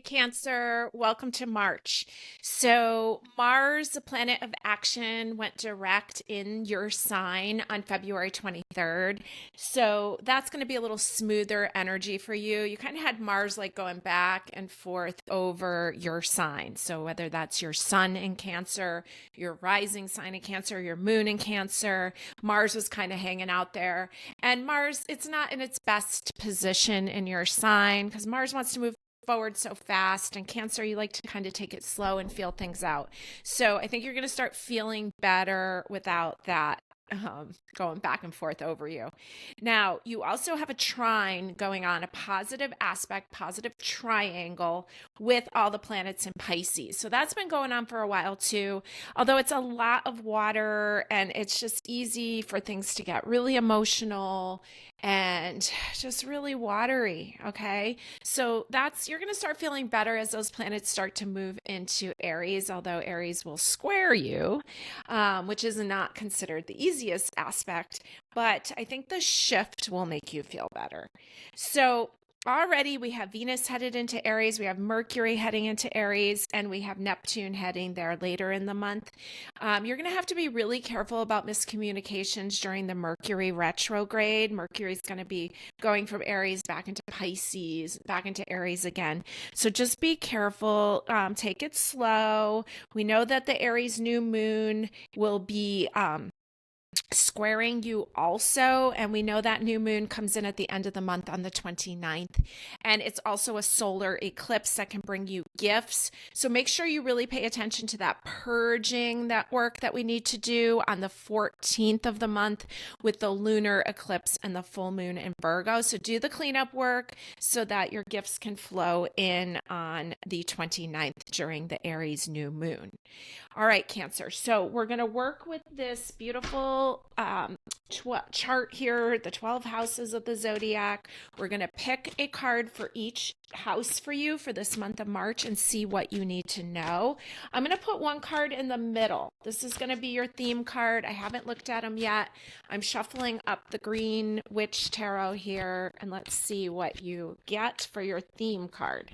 Cancer, welcome to March. So, Mars, the planet of action, went direct in your sign on February 23rd. So, that's going to be a little smoother energy for you. You kind of had Mars like going back and forth over your sign. So, whether that's your sun in Cancer, your rising sign in Cancer, your moon in Cancer, Mars was kind of hanging out there. And Mars, it's not in its best position in your sign because Mars wants to move forward so fast, and Cancer, you like to kind of take it slow and feel things out. So I think you're going to start feeling better without that going back and forth over you. Now, you also have a trine going on, a positive aspect, positive triangle with all the planets in Pisces. So that's been going on for a while too, although it's a lot of water and it's just easy for things to get really emotional and just really watery. Okay. So you're going to start feeling better as those planets start to move into Aries, although Aries will square you, which is not considered the easiest aspect, but I think the shift will make you feel better. So already we have Venus headed into Aries, we have Mercury heading into Aries, and we have Neptune heading there later in the month. You're going to have to be really careful about miscommunications during the Mercury retrograde. Mercury is going to be going from Aries back into Pisces, back into Aries again. So just be careful, take it slow. We know that the Aries new moon will be squaring you also, and we know that new moon comes in at the end of the month on the 29th, and it's also a solar eclipse that can bring you gifts. So make sure you really pay attention to that purging, that work that we need to do on the 14th of the month with the lunar eclipse and the full moon in Virgo. So do the cleanup work so that your gifts can flow in on the 29th during the Aries new moon. All right, Cancer. So we're going to work with this beautiful chart here, the 12 houses of the zodiac. We're going to pick a card for each house for you for this month of March and see what you need to know. I'm going to put one card in the middle. This is going to be your theme card. I haven't looked at them yet. I'm shuffling up the Green Witch Tarot here, and let's see what you get for your theme card.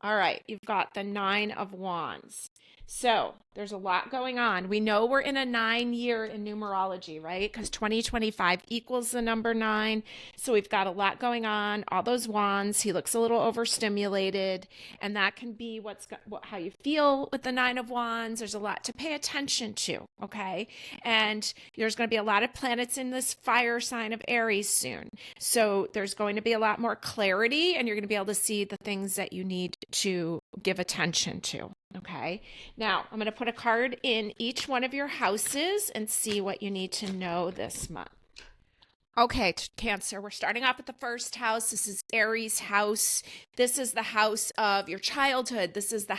All right, you've got the Nine of Wands. So there's a lot going on. We know we're in a 9-year in numerology, right? Because 2025 equals the number 9. So we've got a lot going on. All those wands. He looks a little overstimulated, and that can be how you feel with the 9 of Wands. There's a lot to pay attention to, okay? And there's going to be a lot of planets in this fire sign of Aries soon. So there's going to be a lot more clarity, and you're going to be able to see the things that you need to give attention to. Okay, now I'm going to put a card in each one of your houses and see what you need to know this month. Okay, Cancer, we're starting off with the first house. This is Aries house. This is the house of your childhood. This is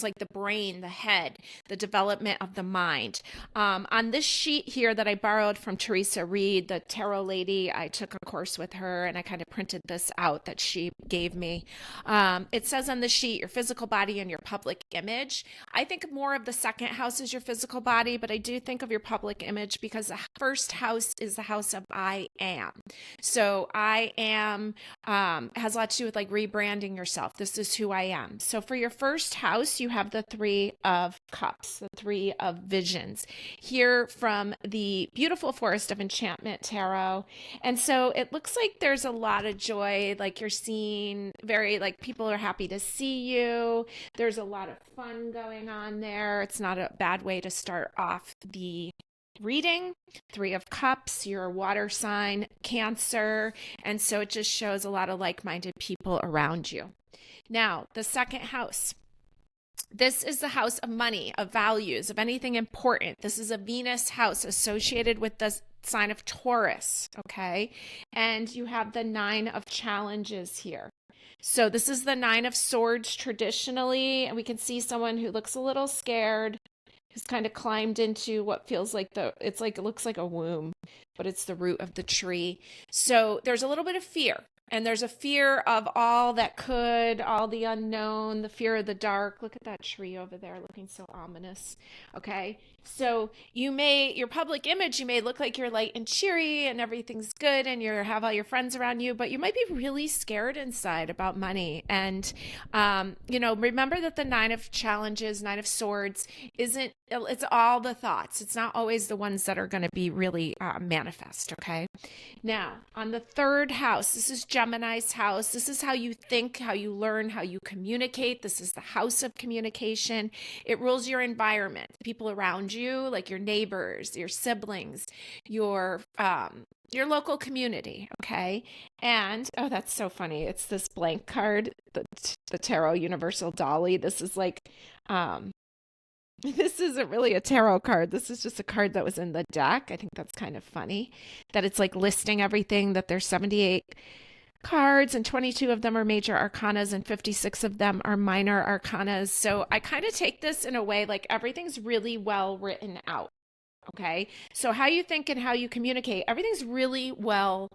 like the brain, the head, the development of the mind. On this sheet here that I borrowed from Teresa Reed, the tarot lady, I took a course with her and I kind of printed this out that she gave me. It says on the sheet, your physical body and your public image. I think more of the second house is your physical body, but I do think of your public image because the first house is the house of I am. So I am has a lot to do with like rebranding yourself. This is who I am. So for your first house, you have the Three of Cups, the Three of Visions here from the beautiful Forest of Enchantment Tarot. And so it looks like there's a lot of joy, like you're seeing like people are happy to see you. There's a lot of fun going on there. It's not a bad way to start off the reading. Three of Cups, you're a water sign, Cancer, and so it just shows a lot of like-minded people around you. Now, the second house. This is the house of money, of values, of anything important. This is a Venus house associated with the sign of Taurus, okay? And you have the Nine of Challenges here. So this is the Nine of Swords traditionally, and we can see someone who looks a little scared, who's kind of climbed into what feels like it looks like a womb, but it's the root of the tree. So there's a little bit of fear. And there's a fear of all that could, all the unknown, the fear of the dark. Look at that tree over there looking so ominous. Okay. So your public image, you may look like you're light and cheery and everything's good and you have all your friends around you, but you might be really scared inside about money. And, remember that the Nine of Challenges, Nine of Swords it's all the thoughts. It's not always the ones that are going to be really manifest. Okay. Now, on the third house, this is Gemini's house. This is how you think, how you learn, how you communicate. This is the house of communication. It rules your environment, the people around you, like your neighbors, your siblings, your local community, okay? And, oh, that's so funny. It's this blank card, the Tarot Universal Dolly. This is like, this isn't really a tarot card. This is just a card that was in the deck. I think that's kind of funny that it's like listing everything, that there's 78 cards and 22 of them are major arcanas and 56 of them are minor arcanas. So I kind of take this in a way like everything's really well written out. Okay. So how you think and how you communicate, everything's really well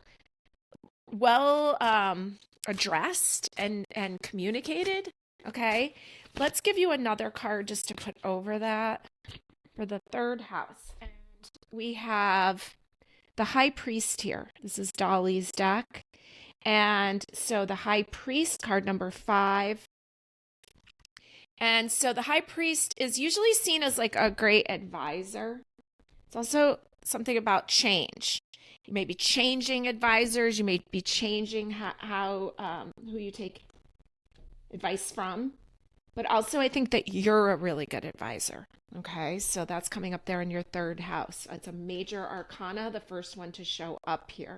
addressed and communicated. Okay. Let's give you another card just to put over that for the third house. And we have the High Priest here. This is Dolly's deck. And so the High Priest, card number 5. And so the High Priest is usually seen as like a great advisor. It's also something about change. You may be changing advisors. You may be changing who you take advice from. But also, I think that you're a really good advisor. Okay, so that's coming up there in your third house. It's a major arcana, the first one to show up here.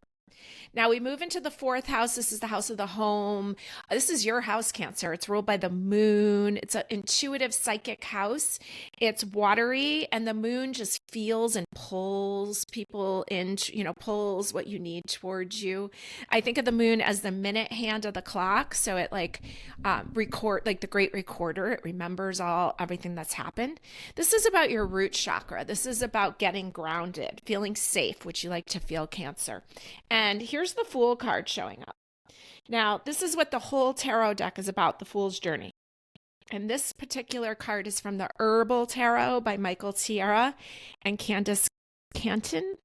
Now we move into the fourth house. This is the house of the home. This is your house, Cancer. It's ruled by the moon. It's an intuitive psychic house. It's watery, and the moon just feels and pulls people into, pulls what you need towards you. I think of the moon as the minute hand of the clock. So it like the great recorder. It remembers everything that's happened. This is about your root chakra. This is about getting grounded, feeling safe, which you like to feel, Cancer. And here's the Fool card showing up. Now, this is what the whole tarot deck is about, the Fool's Journey. And this particular card is from the Herbal Tarot by Michael Tierra and Candace Canton.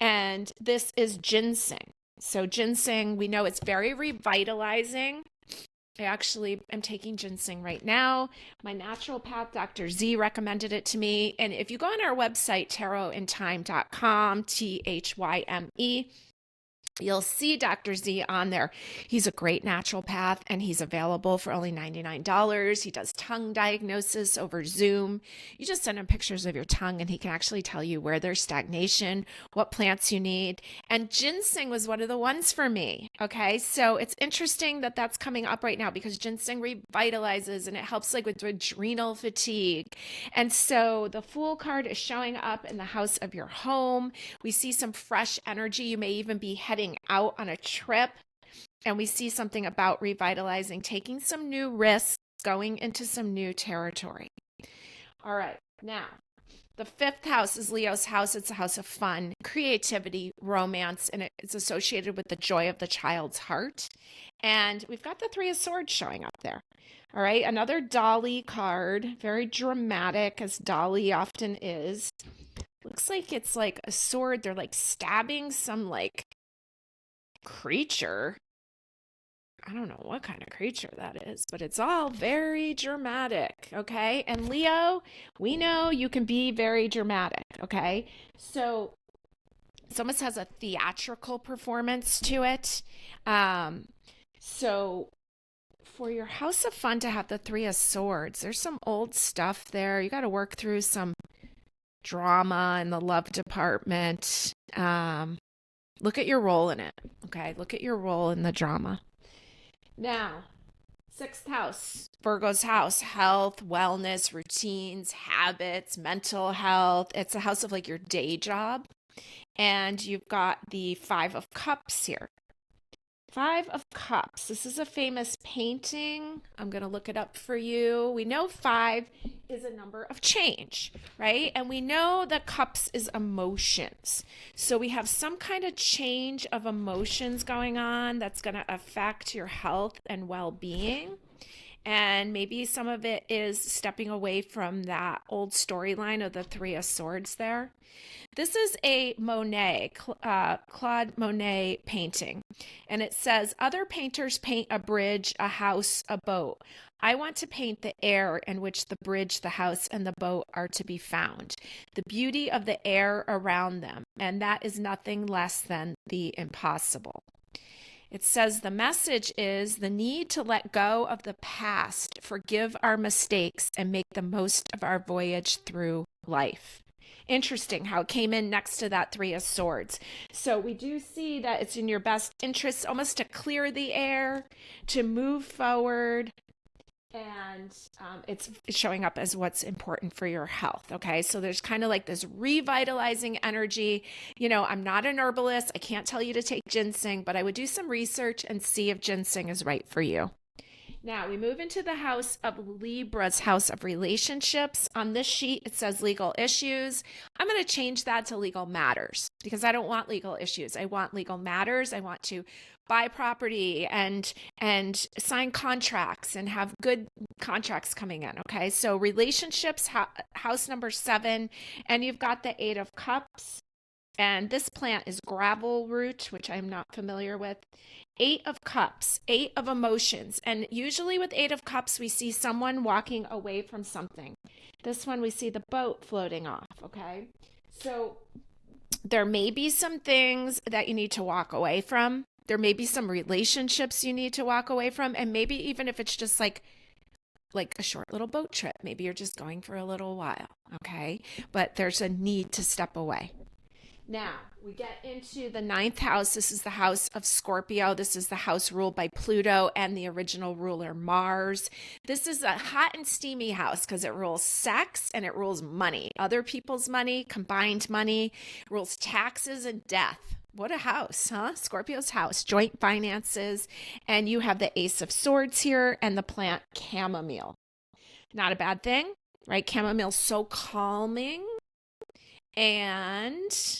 And this is ginseng. So ginseng, we know it's very revitalizing. I actually am taking ginseng right now. My naturopath, Dr. Z, recommended it to me. And if you go on our website, tarotintime.com, THYME, you'll see Dr. Z on there. He's a great naturopath and he's available for only $99. He does tongue diagnosis over Zoom. You just send him pictures of your tongue and he can actually tell you where there's stagnation, what plants you need. And ginseng was one of the ones for me. Okay. So it's interesting that that's coming up right now because ginseng revitalizes and it helps like with adrenal fatigue. And so the Fool card is showing up in the house of your home. We see some fresh energy. You may even be heading out on a trip, and we see something about revitalizing, taking some new risks, going into some new territory. All right, now the fifth house is Leo's house. It's a house of fun, creativity, romance, and it's associated with the joy of the child's heart. And we've got the Three of Swords showing up there. All right, another Dolly card, very dramatic as Dolly often is. Looks like it's like a sword. They're like stabbing some like creature. I don't know what kind of creature that is, but it's all very dramatic, okay? And Leo, we know you can be very dramatic, okay? So it almost has a theatrical performance to it. So for your house of fun to have the Three of Swords, there's some old stuff there. You got to work through some drama in the love department. Look at your role in it. Okay. Look at your role in the drama. Now, sixth house, Virgo's house, health, wellness, routines, habits, mental health. It's a house of like your day job. And you've got the Five of Cups here. Five of Cups. This is a famous painting. I'm going to look it up for you. We know five is a number of change, right? And we know that cups is emotions. So we have some kind of change of emotions going on that's going to affect your health and well-being. And maybe some of it is stepping away from that old storyline of the Three of Swords there. This is a Claude Monet painting, and it says, other painters paint a bridge, a house, a boat. I want to paint the air in which the bridge, the house, and the boat are to be found, the beauty of the air around them, and that is nothing less than the impossible. It says the message is the need to let go of the past, forgive our mistakes, and make the most of our voyage through life. Interesting how it came in next to that Three of Swords. So we do see that it's in your best interest almost to clear the air, to move forward, and it's showing up as what's important for your health. Okay, so there's kind of like this revitalizing energy. You know, I'm not an herbalist. I can't tell you to take ginseng, but I would do some research and see if ginseng is right for you. Now we move into the house of Libra's house of relationships. On this sheet, it says legal issues. I'm going to change that to legal matters because I don't want legal issues. I want legal matters. I want to buy property and sign contracts and have good contracts coming in. Okay, so relationships, house number 7, and you've got the 8 of Cups. And this plant is gravel root, which I'm not familiar with. 8 of Cups, 8 of emotions. And usually with 8 of Cups, we see someone walking away from something. This one, we see the boat floating off, okay? So there may be some things that you need to walk away from. There may be some relationships you need to walk away from. And maybe even if it's just like a short little boat trip, maybe you're just going for a little while, okay? But there's a need to step away. Now, we get into the 9th house. This is the house of Scorpio. This is the house ruled by Pluto and the original ruler, Mars. This is a hot and steamy house because it rules sex and it rules money, other people's money, combined money, rules taxes and death. What a house, huh? Scorpio's house, joint finances. And you have the Ace of Swords here and the plant chamomile. Not a bad thing, right? Chamomile's so calming. And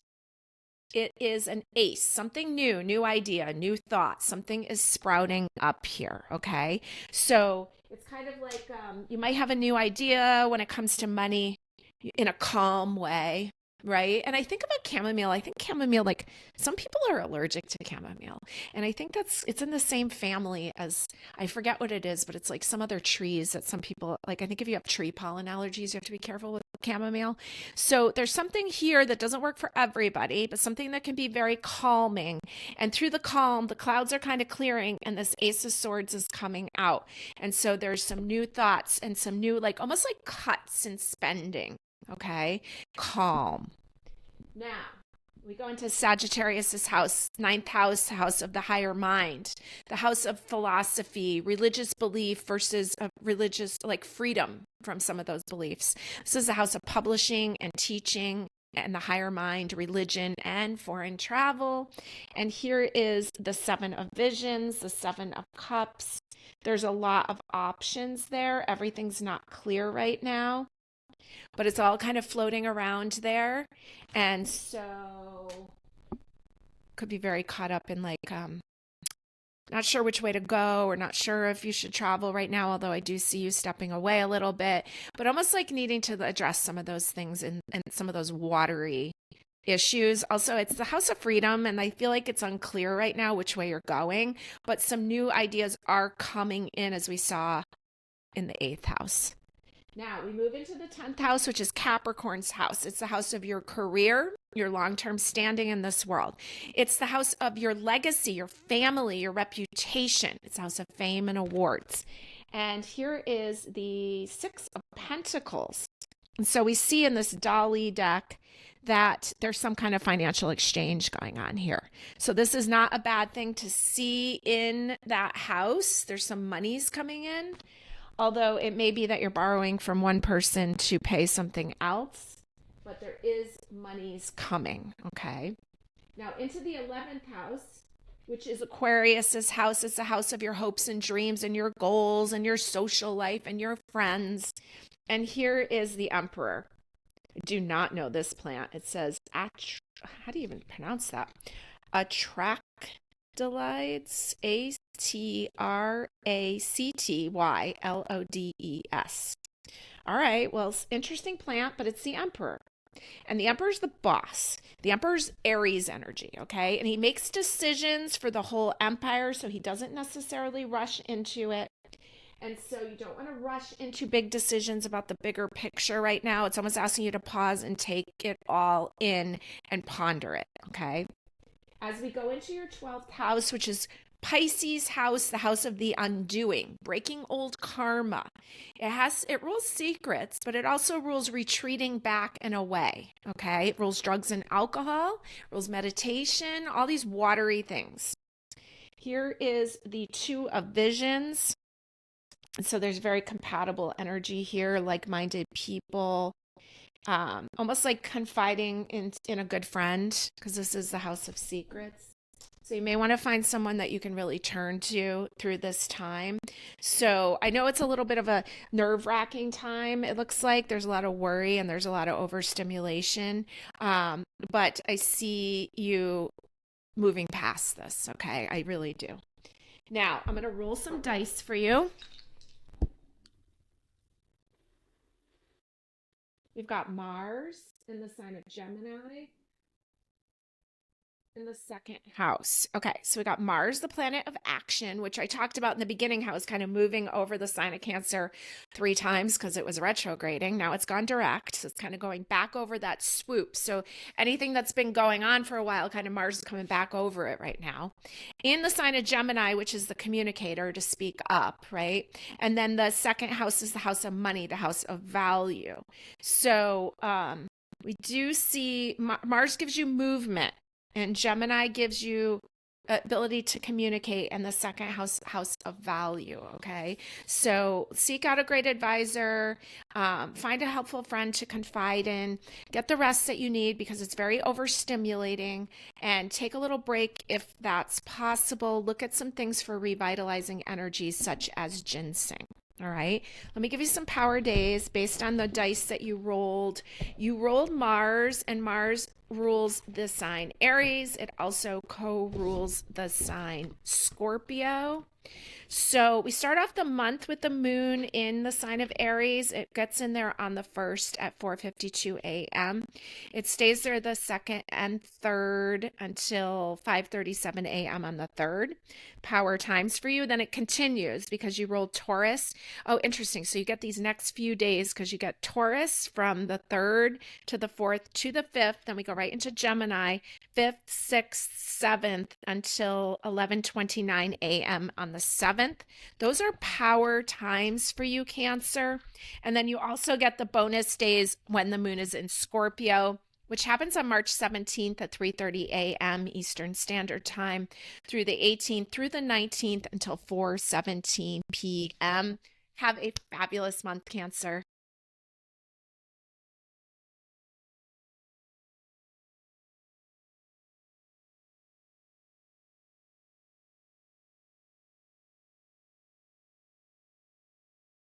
it is an ace, something new idea, new thought, something is sprouting up here, okay? So it's kind of like you might have a new idea when it comes to money in a calm way, right? And I think about chamomile. I think chamomile, like some people are allergic to chamomile. And I think it's in the same family as, I forget what it is, but it's like some other trees that some people, like I think if you have tree pollen allergies, you have to be careful with chamomile. So there's something here that doesn't work for everybody, but something that can be very calming. And through the calm, the clouds are kind of clearing and this Ace of Swords is coming out. And so there's some new thoughts and some new, like almost like cuts in spending. Okay, calm. Now, we go into Sagittarius's house, 9th house, house of the higher mind, the house of philosophy, religious belief versus religious, like freedom from some of those beliefs. This is the house of publishing and teaching and the higher mind, religion and foreign travel. And here is the 7 of visions, the 7 of cups. There's a lot of options there. Everything's not clear right now, but it's all kind of floating around there. And so could be very caught up in like, not sure which way to go or not sure if you should travel right now, although I do see you stepping away a little bit, but almost like needing to address some of those things and some of those watery issues. Also, it's the house of freedom, and I feel like it's unclear right now which way you're going, but some new ideas are coming in as we saw in the 8th house. Now we move into the 10th house, which is Capricorn's house. It's the house of your career, your long-term standing in this world. It's the house of your legacy, your family, your reputation. It's the house of fame and awards. And here is the 6 of Pentacles. And so we see in this Dolly deck that there's some kind of financial exchange going on here. So this is not a bad thing to see in that house. There's some monies coming in. Although it may be that you're borrowing from one person to pay something else, but there is monies coming, okay? Now into the 11th house, which is Aquarius's house. It's the house of your hopes and dreams and your goals and your social life and your friends. And here is the Emperor. I do not know this plant. It says, how do you even pronounce that? Atractylides, Atractylodes. All right, well, it's an interesting plant, but it's the Emperor. And the Emperor's the boss. The Emperor's Aries energy, okay? And he makes decisions for the whole empire, so he doesn't necessarily rush into it. And so you don't want to rush into big decisions about the bigger picture right now. It's almost asking you to pause and take it all in and ponder it, okay? As we go into your 12th house, which is Pisces house, the house of the undoing, breaking old karma. It rules secrets, but it also rules retreating back and away, okay? It rules drugs and alcohol, rules meditation, all these watery things. Here is the Two of Visions. And so there's very compatible energy here, like-minded people, almost like confiding in a good friend, because this is the house of secrets. So you may want to find someone that you can really turn to through this time. So I know it's a little bit of a nerve-wracking time. It looks like there's a lot of worry and there's a lot of overstimulation. But I see you moving past this, okay? I really do. Now, I'm going to roll some dice for you. We've got Mars in the sign of Gemini in the second house. Okay, so we got Mars, the planet of action, which I talked about in the beginning, how it's kind of moving over the sign of Cancer 3 times because it was retrograding. Now it's gone direct, so it's kind of going back over that swoop. So anything that's been going on for a while, kind of Mars is coming back over it right now. In the sign of Gemini, which is the communicator, to speak up, right? And then the second house is the house of money, the house of value. So we do see Mars gives you movement. And Gemini gives you ability to communicate, and the second house of value, okay? So seek out a great advisor, find a helpful friend to confide in, get the rest that you need because it's very overstimulating, and take a little break if that's possible. Look at some things for revitalizing energies such as ginseng. All right, let me give you some power days based on the dice that you rolled. You rolled Mars, and Mars rules the sign Aries. It also co-rules the sign Scorpio. So we start off the month with the moon in the sign of Aries. It gets in there on the 1st at 4:52 a.m. It stays there the 2nd and 3rd until 5:37 a.m. on the 3rd. Power times for you. Then it continues because you rolled Taurus. Oh, interesting. So you get these next few days because you get Taurus from the 3rd to the 4th to the 5th. Then we go right into Gemini, 5th, 6th, 7th until 11:29 a.m. on the 7th. Those are power times for you, Cancer. And then you also get the bonus days when the moon is in Scorpio, which happens on March 17th at 3:30 a.m. Eastern Standard Time through the 18th through the 19th until 4:17 p.m. Have a fabulous month, Cancer.